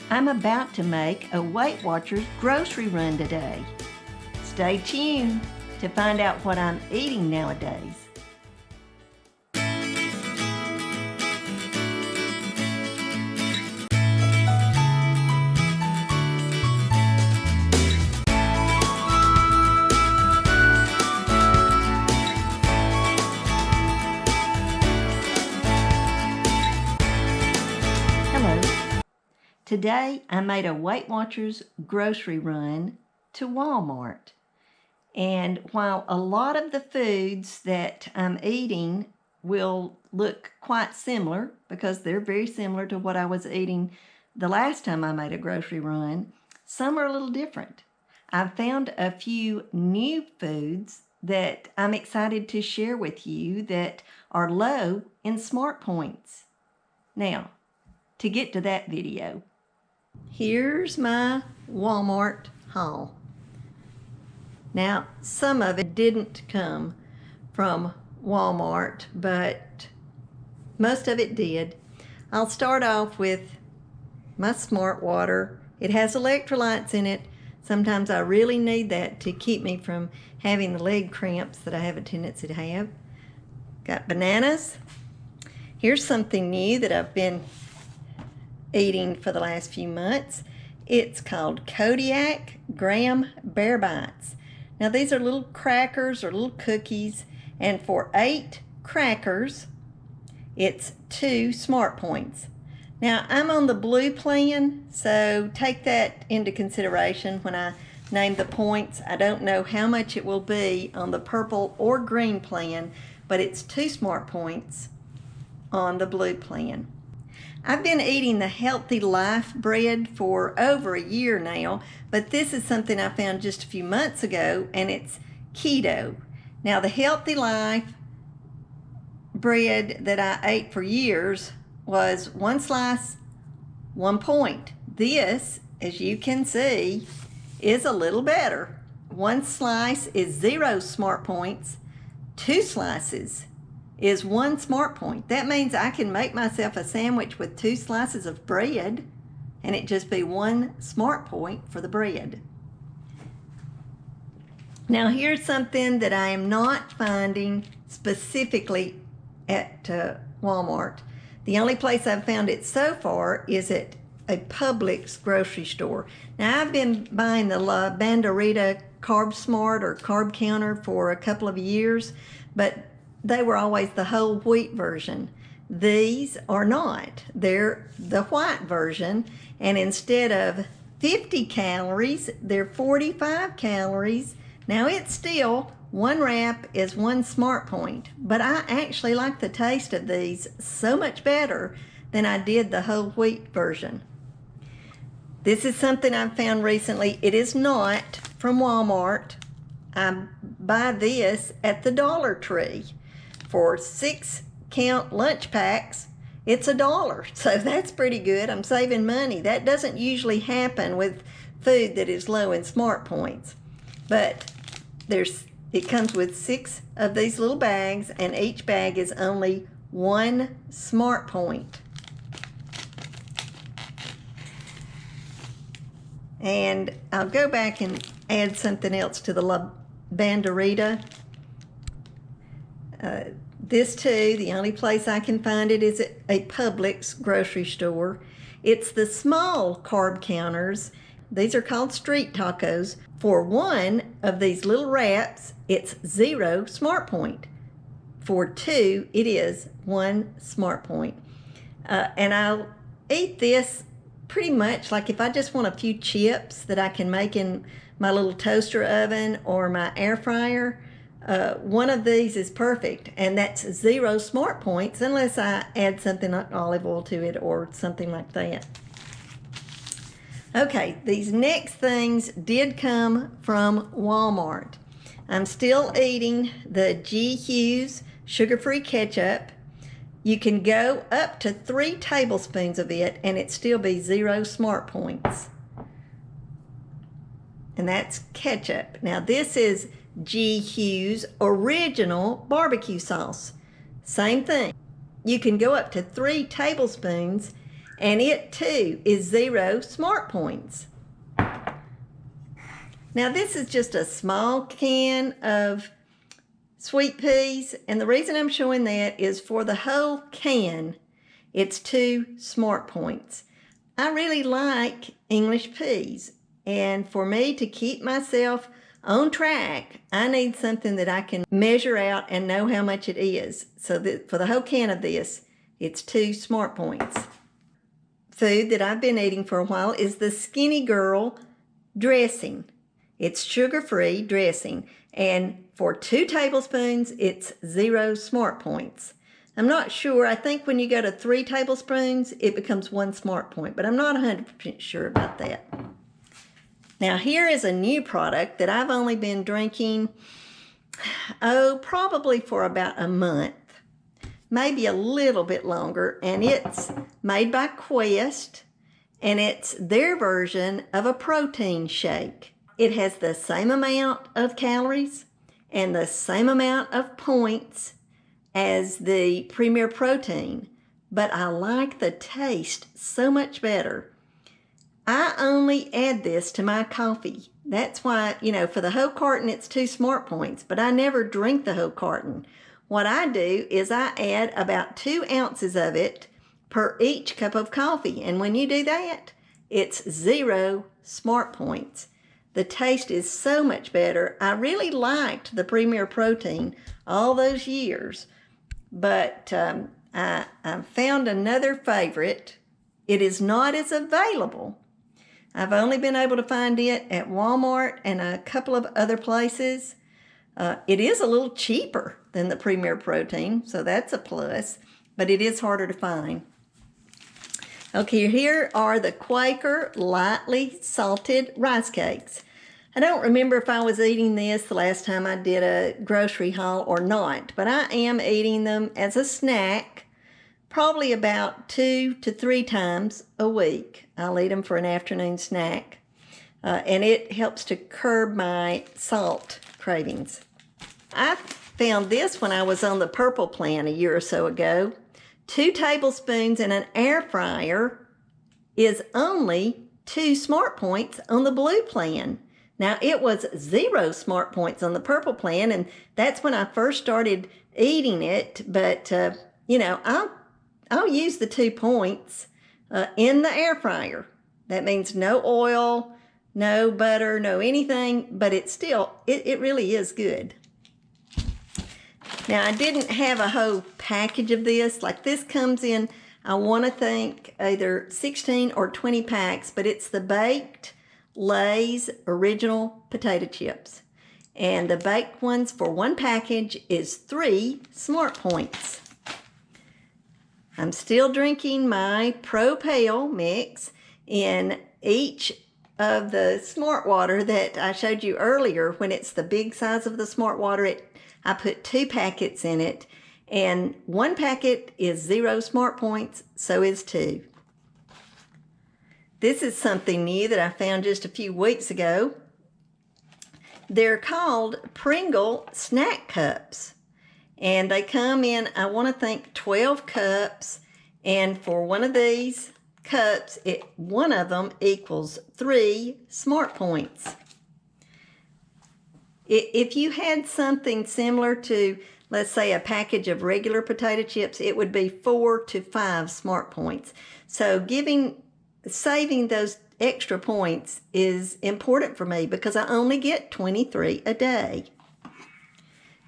I'm about to make a Weight Watchers grocery run today. Stay tuned to find out what I'm eating nowadays. Hello. Today I made a Weight Watchers grocery run to Walmart. And while a lot of the foods that I'm eating will look quite similar because they're very similar to what I was eating the last time I made a grocery run, some are a little different. I've found a few new foods that I'm excited to share with you that are low in Smart Points. Now, to get to that video, here's my Walmart haul. Now, some of it didn't come from Walmart, but most of it did. I'll start off with my Smart Water. It has electrolytes in it. Sometimes I really need that to keep me from having the leg cramps that I have a tendency to have. Got bananas. Here's something new that I've been eating for the last few months. It's called Kodiak Graham Bear Bites. Now these are little crackers or little cookies, and for 8 crackers, it's 2 Smart Points. Now I'm on the blue plan, so take that into consideration when I name the points. I don't know how much it will be on the purple or green plan, but it's 2 Smart Points on the blue plan. I've been eating the Healthy Life bread for over a year now, but this is something I found just a few months ago, and it's keto. Now, the Healthy Life bread that I ate for years was 1 slice, 1 point. This, as you can see, is a little better. 1 slice is 0 Smart Points. 2 slices is 1 Smart Point. That means I can make myself a sandwich with 2 slices of bread and it just be 1 Smart Point for the bread. Now here's something that I am not finding specifically at Walmart. The only place I've found it so far is at a Publix grocery store. Now I've been buying the La Banderita Carb Smart or Carb Counter for a couple of years, but they were always the whole wheat version. These are not. They're the white version, and instead of 50 calories, they're 45 calories. Now it's still 1 wrap is 1 Smart Point, but I actually like the taste of these so much better than I did the whole wheat version. This is something I've found recently. It is not from Walmart. I buy this at the Dollar Tree. For 6-count lunch packs, it's $1. So that's pretty good. I'm saving money. That doesn't usually happen with food that is low in Smart Points. But it comes with 6 of these little bags, and each bag is only 1 Smart Point. And I'll go back and add something else to the La Banderita. This too, the only place I can find it is at a Publix grocery store. It's the small carb counters. These are called street tacos. For 1 of these little wraps, it's 0 Smart Point. For 2, it is 1 Smart Point. And I'll eat this pretty much like if I just want a few chips that I can make in my little toaster oven or my air fryer. 1 of these is perfect, and that's 0 Smart Points unless I add something like olive oil to it or something like that. Okay, these next things did come from Walmart. I'm still eating the G. Hughes sugar-free ketchup. You can go up to 3 tablespoons of it and it still be 0 Smart Points. And that's ketchup. Now this is G. Hughes original barbecue sauce. Same thing. You can go up to 3 tablespoons and it too is 0 smart points. Now this is just a small can of sweet peas, and the reason I'm showing that is for the whole can, it's 2 smart points. I really like English peas, and for me to keep myself on track, I need something that I can measure out and know how much it is. So that for the whole can of this, it's 2 smart points. Food that I've been eating for a while is the Skinny Girl dressing. It's sugar-free dressing, and for 2 tablespoons, it's 0 smart points. I'm not sure. I think when you go to 3 tablespoons, it becomes 1 smart point, but I'm not 100% sure about that. Now, here is a new product that I've only been drinking, probably for about a month, maybe a little bit longer, and it's made by Quest, and it's their version of a protein shake. It has the same amount of calories and the same amount of points as the Premier Protein, but I like the taste so much better. I only add this to my coffee. That's why, for the whole carton it's 2 smart points, but I never drink the whole carton. What I do is I add about 2 ounces of it per each cup of coffee, and when you do that, it's 0 smart points. The taste is so much better. I really liked the Premier Protein all those years, but I found another favorite. It is not as available. I've only been able to find it at Walmart and a couple of other places. It is a little cheaper than the Premier Protein, so that's a plus, but it is harder to find. Okay, here are the Quaker lightly salted rice cakes. I don't remember if I was eating this the last time I did a grocery haul or not, but I am eating them as a snack, probably about 2 to 3 times a week. I'll eat them for an afternoon snack, and it helps to curb my salt cravings. I found this when I was on the purple plan a year or so ago. 2 tablespoons in an air fryer is only 2 smart points on the blue plan. Now, it was 0 smart points on the purple plan, and that's when I first started eating it, but, I'll use the 2 points in the air fryer. That means no oil, no butter, no anything, but it's still, it really is good. Now, I didn't have a whole package of this. Like, this comes in, I want to think, either 16 or 20 packs, but it's the baked Lay's original potato chips. And the baked ones for 1 package is 3 smart points. I'm still drinking my Propel mix in each of the Smart Water that I showed you earlier. When it's the big size of the Smart Water, I put 2 packets in it, and 1 packet is 0 smart points, so is 2. This is something new that I found just a few weeks ago. They're called Pringle Snack Cups, and they come in, I want to think, 12 cups, and for one of these cups, one of them equals 3 smart points. If you had something similar to, let's say, a package of regular potato chips, it would be 4 to 5 smart points. So saving those extra points is important for me because I only get 23 a day.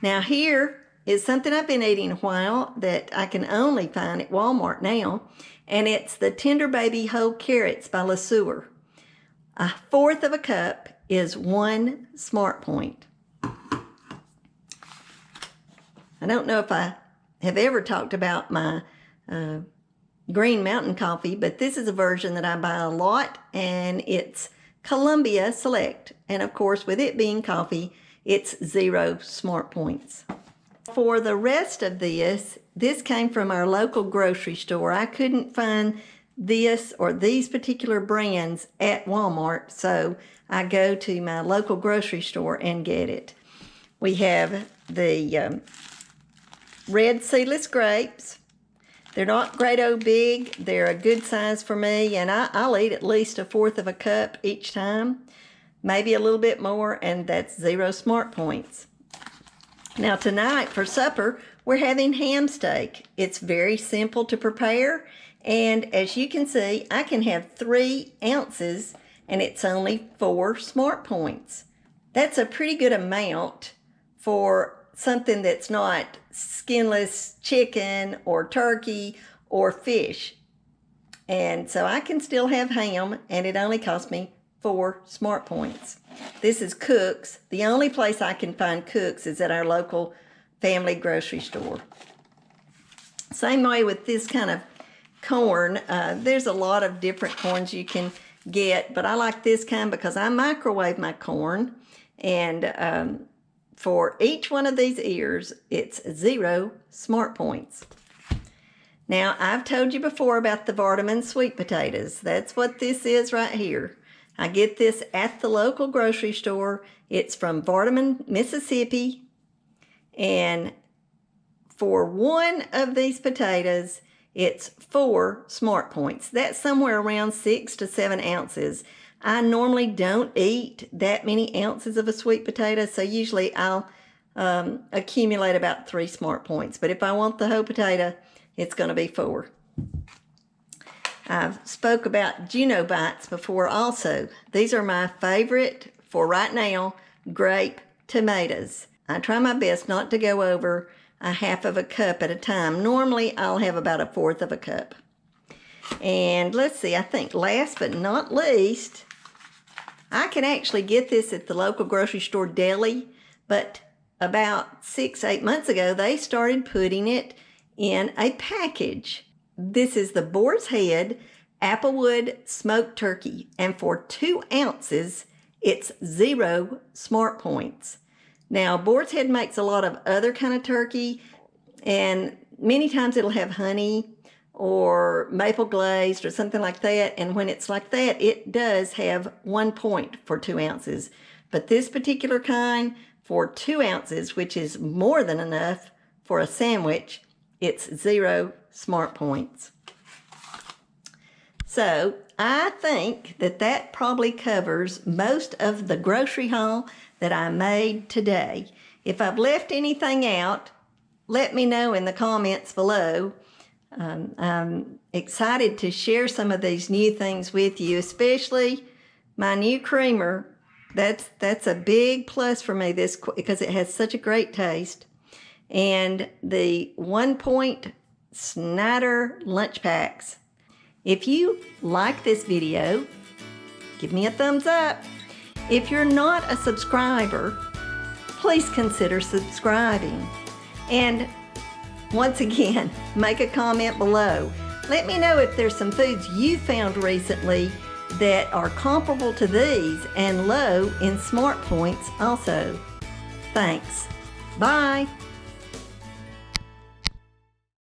Now, here is something I've been eating a while that I can only find at Walmart now, and it's the Tender Baby Whole Carrots by Le Sueur. 1/4 of a cup is 1 smart point. I don't know if I have ever talked about my Green Mountain coffee, but this is a version that I buy a lot, and it's Columbia Select. And of course, with it being coffee, it's 0 smart points. For the rest of this came from our local grocery store. I couldn't find this or these particular brands at Walmart, so I go to my local grocery store and get it. We have the red seedless grapes, They're not great old big. They're a good size for me, and I'll eat at least 1/4 of a cup each time, maybe a little bit more, and that's 0 smart points. Now tonight for supper, we're having ham steak. It's very simple to prepare, and as you can see, I can have 3 ounces, and it's only 4 smart points. That's a pretty good amount for something that's not skinless chicken or turkey or fish. And so I can still have ham, and it only cost me 4 smart points. This is Cook's. The only place I can find Cook's is at our local family grocery store. Same way with this kind of corn. There's a lot of different corns you can get, but I like this kind because I microwave my corn, and for each one of these ears, it's 0 smart points. Now, I've told you before about the Vardaman sweet potatoes. That's what this is right here. I get this at the local grocery store. It's from Vardaman, Mississippi. And for one of these potatoes, it's 4 smart points. That's somewhere around 6 to 7 ounces. I normally don't eat that many ounces of a sweet potato, so usually I'll accumulate about 3 smart points. But if I want the whole potato, it's going to be 4. I've spoke about Juno Bites before also. These are my favorite for right now, grape tomatoes. I try my best not to go over 1/2 of a cup at a time. Normally, I'll have about 1/4 of a cup. And let's see, I think last but not least, I can actually get this at the local grocery store deli, but about 6-8 months ago, they started putting it in a package. This is the Boar's Head Applewood Smoked Turkey, and for 2 ounces, it's 0 smart points. Now, Boar's Head makes a lot of other kind of turkey, and many times it'll have honey or maple glazed or something like that, and when it's like that, it does have 1 point for 2 ounces. But this particular kind, for 2 ounces, which is more than enough for a sandwich, it's 0 smart points. So I think that probably covers most of the grocery haul that I made today. If I've left anything out, let me know in the comments below. I'm excited to share some of these new things with you, especially my new creamer. That's a big plus for me because it has such a great taste. And the 1 point Snyder lunch packs. If you like this video, give me a thumbs up. If you're not a subscriber, please consider subscribing. And once again, make a comment below. Let me know if there's some foods you found recently that are comparable to these and low in smart points also. Thanks. Bye.